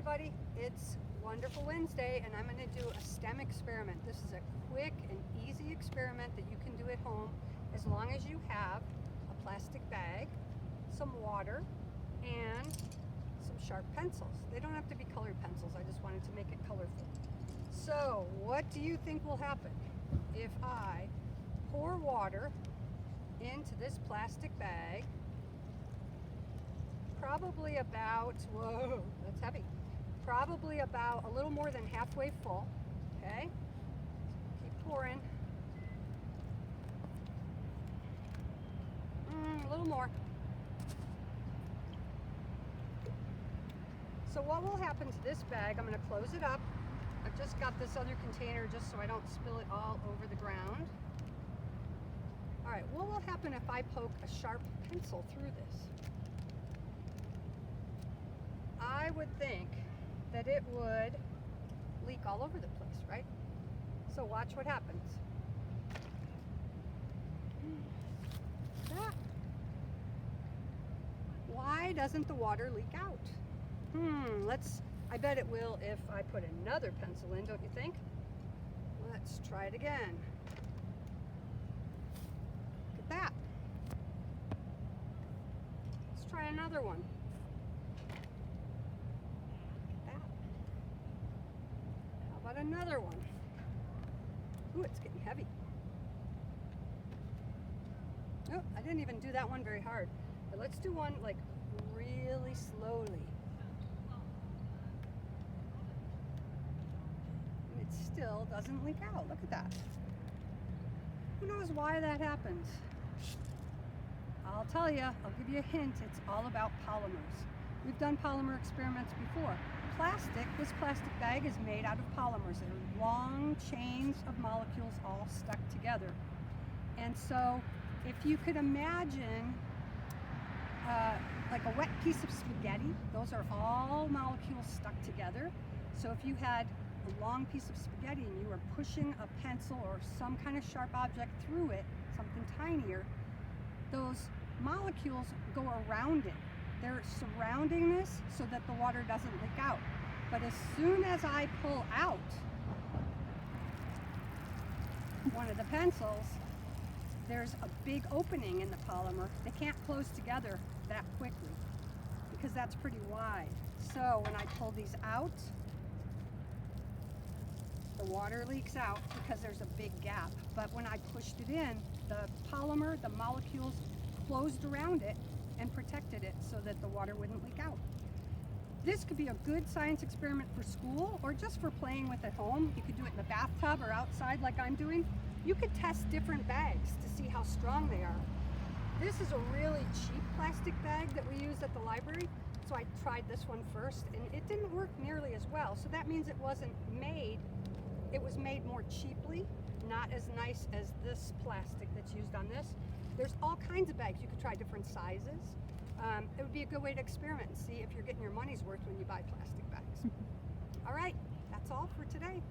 everybody, it's Wonderful Wednesday and I'm going to do a STEM experiment. This is a quick and easy experiment that you can do at home as long as you have a plastic bag, some water, and some sharp pencils. They don't have to be colored pencils, I just wanted to make it colorful. So what do you think will happen if I pour water into this plastic bag? Probably about, whoa, that's heavy. Probably about a little more than halfway full, okay? Keep pouring. A little more. So what will happen to this bag, I'm gonna close it up. I've just got this other container just so I don't spill it all over the ground. All right, what will happen if I poke a sharp pencil through this? I would think that it would leak all over the place, right? So watch what happens. That. Why doesn't the water leak out? I bet it will if I put another pencil in, don't you think? Let's try it again. Look at that. Let's try another one. How about another one? Ooh, it's getting heavy. Nope, I didn't even do that one very hard. But let's do one like really slowly. And it still doesn't leak out. Look at that. Who knows why that happens? I'll tell you, I'll give you a hint. It's all about polymers. We've done polymer experiments before. This plastic bag is made out of polymers. They're long chains of molecules all stuck together. And so if you could imagine like a wet piece of spaghetti, those are all molecules stuck together. So if you had a long piece of spaghetti and you were pushing a pencil or some kind of sharp object through it, something tinier, those molecules go around it. They're surrounding this so that the water doesn't leak out. But as soon as I pull out one of the pencils, there's a big opening in the polymer. They can't close together that quickly because that's pretty wide. So when I pull these out, the water leaks out because there's a big gap. But when I pushed it in, the polymer, the molecules closed around it and protected it so that the water wouldn't leak out. This could be a good science experiment for school or just for playing with at home. You could do it in the bathtub or outside like I'm doing. You could test different bags to see how strong they are. This is a really cheap plastic bag that we use at the library, so I tried this one first and it didn't work nearly as well. So that means it was made more cheaply, not as nice as this plastic that's used on this. There's all kinds of bags. You could try different sizes. It would be a good way to experiment and see if you're getting your money's worth when you buy plastic bags. All right, that's all for today.